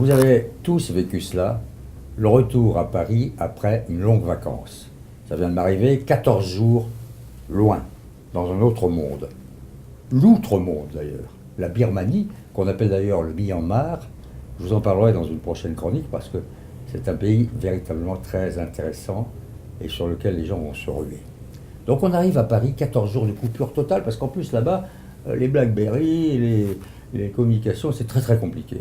Vous avez tous vécu cela, le retour à Paris après une longue vacance. Ça vient de m'arriver, 14 jours loin, dans un autre monde. L'outre-monde d'ailleurs, la Birmanie, qu'on appelle d'ailleurs le Myanmar. Je vous en parlerai dans une prochaine chronique parce que c'est un pays véritablement très intéressant et sur lequel les gens vont se ruer. Donc on arrive à Paris, 14 jours de coupure totale, parce qu'en plus là-bas, les Blackberry, les communications, c'est très très compliqué.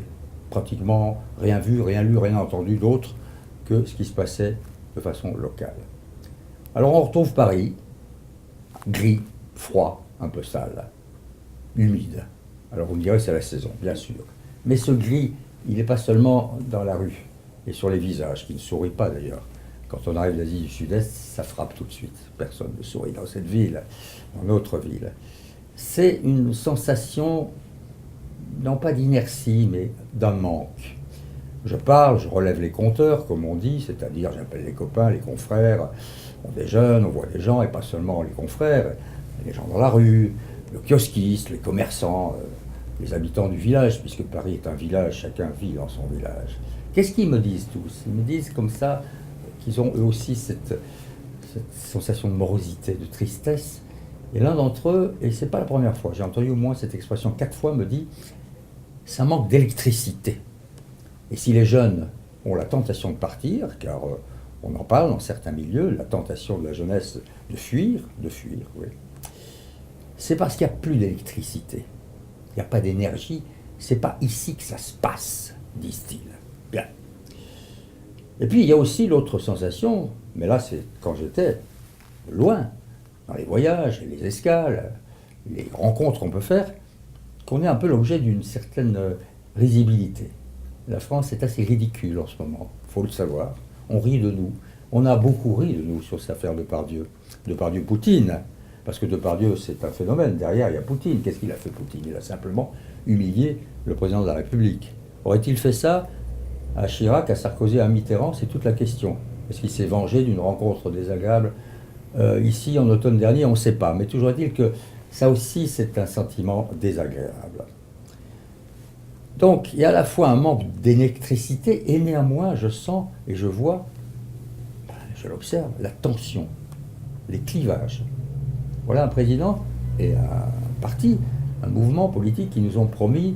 Pratiquement rien vu, rien lu, rien entendu d'autre que ce qui se passait de façon locale. Alors on retrouve Paris, gris, froid, un peu sale, humide. Alors vous me direz c'est la saison, bien sûr. Mais ce gris, il n'est pas seulement dans la rue et sur les visages, qui ne sourient pas d'ailleurs. Quand on arrive d'Asie du Sud-Est, ça frappe tout de suite. Personne ne sourit dans cette ville, dans notre ville. C'est une sensation, non pas d'inertie, mais d'un manque. Je parle, je relève les compteurs, comme on dit, c'est-à-dire j'appelle les copains, les confrères, on déjeune, on voit des gens, et pas seulement les confrères, les gens dans la rue, le kiosquiste, les commerçants, les habitants du village, puisque Paris est un village, chacun vit dans son village. Qu'est-ce qu'ils me disent tous? Ils me disent comme ça qu'ils ont eux aussi cette sensation de morosité, de tristesse. Et l'un d'entre eux, et c'est pas la première fois, j'ai entendu au moins cette expression 4 fois, me dit « ça manque d'électricité ». Et si les jeunes ont la tentation de partir, car on en parle dans certains milieux, la tentation de la jeunesse de fuir, oui, c'est parce qu'il n'y a plus d'électricité. Il n'y a pas d'énergie, c'est pas ici que ça se passe, disent-ils. Bien. Et puis il y a aussi l'autre sensation, mais là c'est quand j'étais loin, dans les voyages, les escales, les rencontres qu'on peut faire, qu'on est un peu l'objet d'une certaine risibilité. La France est assez ridicule en ce moment, il faut le savoir. On rit de nous. On a beaucoup ri de nous sur cette affaire de Depardieu. Depardieu-Poutine, parce que Depardieu, c'est un phénomène. Derrière, il y a Poutine. Qu'est-ce qu'il a fait, Poutine? Il a simplement humilié le président de la République. Aurait-il fait ça à Chirac, à Sarkozy, à Mitterrand? C'est toute la question. Est-ce qu'il s'est vengé d'une rencontre désagréable ici, en automne dernier? On ne sait pas. Mais toujours est-il que ça aussi, c'est un sentiment désagréable. Donc, il y a à la fois un manque d'électricité et néanmoins, je sens et je vois, je l'observe, la tension, les clivages. Voilà un président et un parti, un mouvement politique qui nous ont promis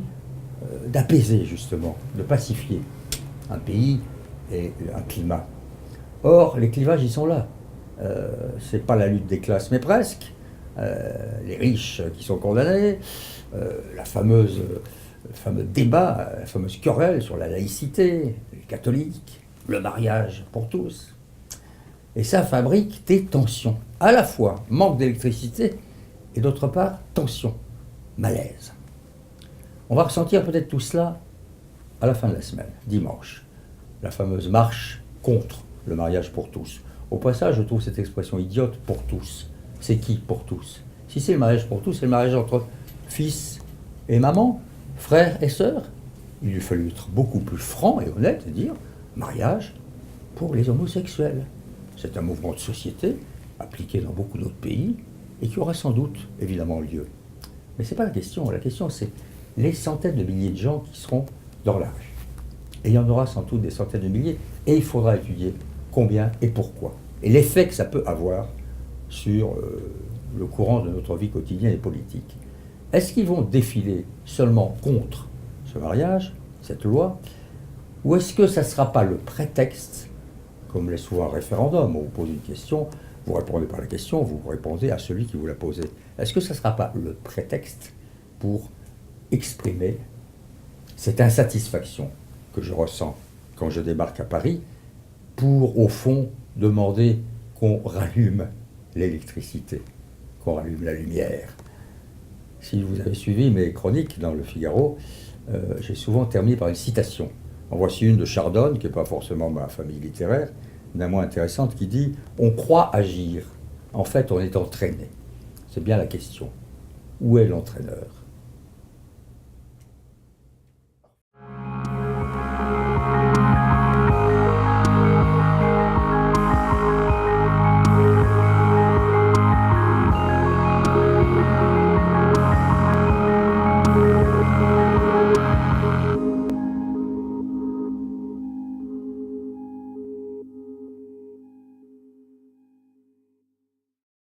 d'apaiser justement, de pacifier un pays et un climat. Or, les clivages, ils sont là. C'est pas la lutte des classes, mais presque. Les riches qui sont condamnés, le fameux débat, la fameuse querelle sur la laïcité, les catholiques, le mariage pour tous. Et ça fabrique des tensions. À la fois manque d'électricité et d'autre part tension, malaise. On va ressentir peut-être tout cela à la fin de la semaine, dimanche. La fameuse marche contre le mariage pour tous. Au passage, je trouve cette expression idiote, pour tous. C'est qui pour tous? Si c'est le mariage pour tous, c'est le mariage entre fils et maman, frères et sœurs. Il lui fallut être beaucoup plus franc et honnête et dire mariage pour les homosexuels. C'est un mouvement de société appliqué dans beaucoup d'autres pays et qui aura sans doute évidemment lieu. Mais ce n'est pas la question. La question, c'est les centaines de milliers de gens qui seront dans la rue. Et il y en aura sans doute des centaines de milliers et il faudra étudier combien et pourquoi. Et l'effet que ça peut avoir sur le courant de notre vie quotidienne et politique. Est-ce qu'ils vont défiler seulement contre ce mariage, cette loi, ou est-ce que ça ne sera pas le prétexte, comme l'est souvent un référendum, on vous pose une question, vous ne répondez pas à la question, vous répondez à celui qui vous l'a posée. Est-ce que ça ne sera pas le prétexte pour exprimer cette insatisfaction que je ressens quand je débarque à Paris, pour, au fond, demander qu'on rallume l'électricité, qu'on rallume la lumière? Si vous avez suivi mes chroniques dans Le Figaro, j'ai souvent terminé par une citation. En voici une de Chardonne, qui n'est pas forcément ma famille littéraire, d'un moins intéressante, qui dit « On croit agir, en fait on est entraîné ». C'est bien la question. Où est l'entraîneur?